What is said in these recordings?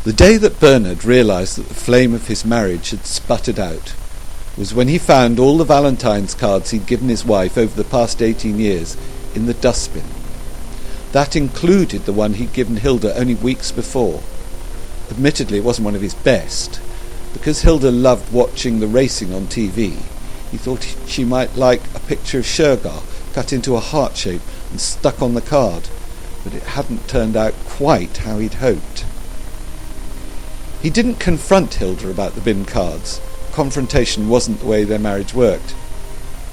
The day that Bernard realised that the flame of his marriage had sputtered out was when he found all the Valentine's cards he'd given his wife over the past 18 years in the dustbin. That included the one he'd given Hilda only weeks before. Admittedly, it wasn't one of his best. Because Hilda loved watching the racing on TV, he thought she might like a picture of Shergar cut into a heart shape and stuck on the card, but it hadn't turned out quite how he'd hoped. He didn't confront Hilda about the bin cards. Confrontation wasn't the way their marriage worked.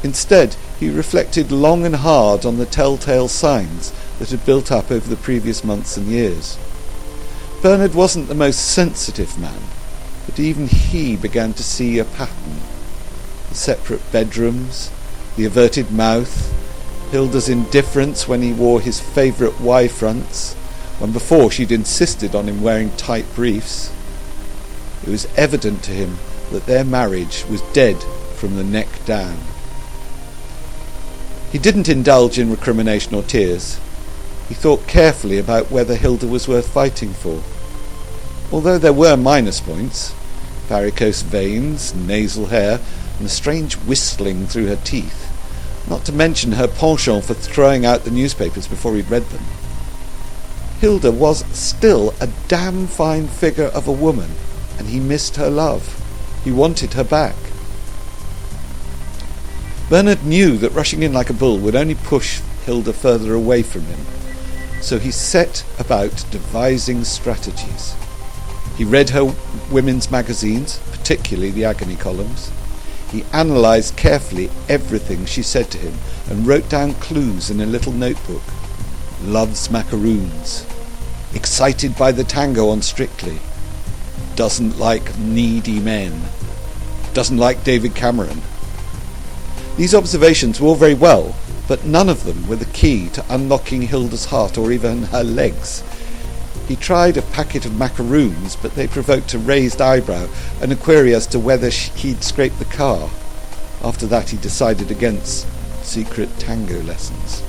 Instead, he reflected long and hard on the telltale signs that had built up over the previous months and years. Bernard wasn't the most sensitive man, but even he began to see a pattern. The separate bedrooms, the averted mouth, Hilda's indifference when he wore his favourite Y-fronts, when before she'd insisted on him wearing tight briefs. It was evident to him that their marriage was dead from the neck down. He didn't indulge in recrimination or tears. He thought carefully about whether Hilda was worth fighting for. Although there were minus points, varicose veins, nasal hair, and a strange whistling through her teeth, not to mention her penchant for throwing out the newspapers before he'd read them. Hilda was still a damn fine figure of a woman, and he missed her love. He wanted her back. Bernard knew that rushing in like a bull would only push Hilda further away from him, so he set about devising strategies. He read her women's magazines, particularly the agony columns. He analysed carefully everything she said to him and wrote down clues in a little notebook. Loves macaroons. Excited by the tango on Strictly. Doesn't like needy men. Doesn't like David Cameron. These observations were all very well, but none of them were the key to unlocking Hilda's heart or even her legs. He tried a packet of macaroons, but they provoked a raised eyebrow and a query as to whether he'd scraped the car. After that he decided against secret tango lessons.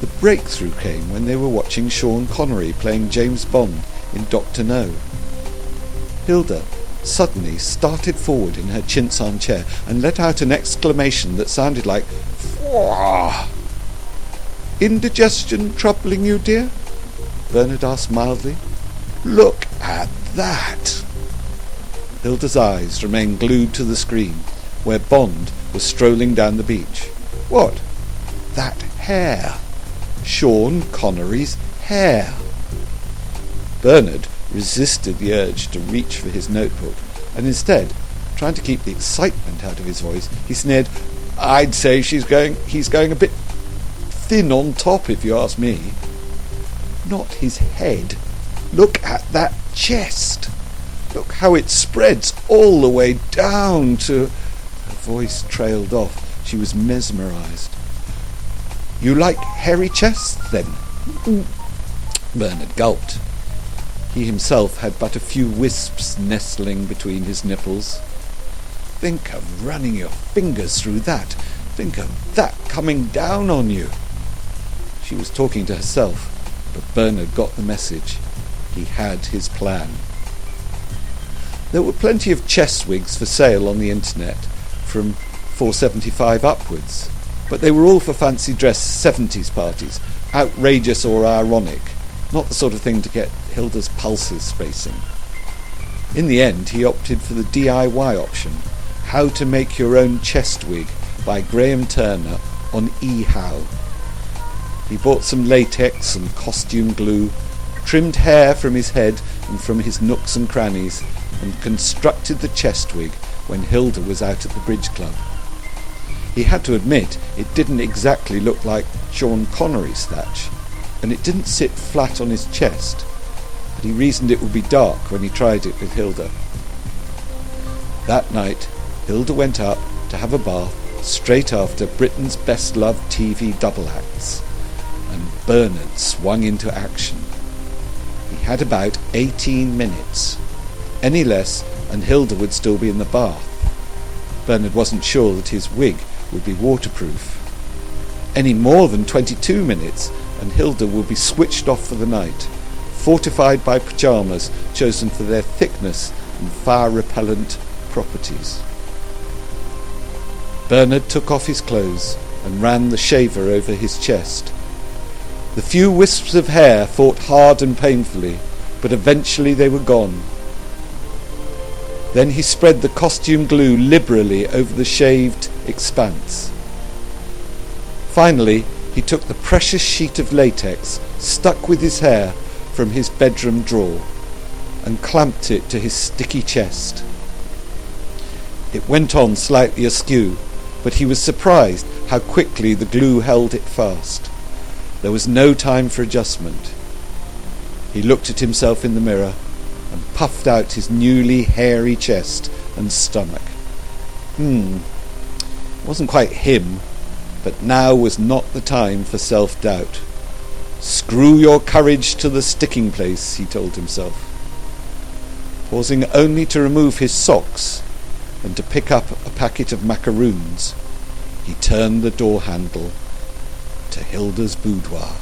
The breakthrough came when they were watching Sean Connery playing James Bond in Dr. No. Hilda suddenly started forward in her chintz armchair and let out an exclamation that sounded like "Fwah!" "Indigestion troubling you, dear?" Bernard asked mildly. "Look at that!" Hilda's eyes remained glued to the screen, where Bond was strolling down the beach. What? That hair! Sean Connery's hair! Bernard resisted the urge to reach for his notebook, and instead, trying to keep the excitement out of his voice, he sneered, "I'd say he's going a bit thin on top, if you ask me." "Not his head. Look at that chest. Look how it spreads all the way down to..." Her voice trailed off. She was mesmerised. "You like hairy chests, then?" Bernard gulped. He himself had but a few wisps nestling between his nipples. "Think of running your fingers through that. Think of that coming down on you." She was talking to herself, but Bernard got the message. He had his plan. There were plenty of chest wigs for sale on the internet, from $4.75 upwards, but they were all for fancy dress 70s parties, outrageous or ironic, not the sort of thing to get Hilda's pulses racing. In the end, he opted for the DIY option, How to Make Your Own Chest Wig by Graham Turner on eHow. He bought some latex and costume glue, trimmed hair from his head and from his nooks and crannies, and constructed the chest wig when Hilda was out at the bridge club. He had to admit it didn't exactly look like Sean Connery's thatch, and it didn't sit flat on his chest, but he reasoned it would be dark when he tried it with Hilda. That night, Hilda went up to have a bath straight after Britain's best-loved TV double acts, and Bernard swung into action. He had about 18 minutes. Any less, and Hilda would still be in the bath. Bernard wasn't sure that his wig would be waterproof. Any more than 22 minutes, and Hilda would be switched off for the night, fortified by pyjamas chosen for their thickness and fire-repellent properties. Bernard took off his clothes and ran the shaver over his chest. The few wisps of hair fought hard and painfully, but eventually they were gone. Then he spread the costume glue liberally over the shaved expanse. Finally, he took the precious sheet of latex stuck with his hair from his bedroom drawer and clamped it to his sticky chest. It went on slightly askew, but he was surprised how quickly the glue held it fast. There was no time for adjustment. He looked at himself in the mirror and puffed out his newly hairy chest and stomach. Wasn't quite him, but now was not the time for self-doubt. Screw your courage to the sticking place, he told himself. Pausing only to remove his socks and to pick up a packet of macaroons, he turned the door handle to Hilda's boudoir.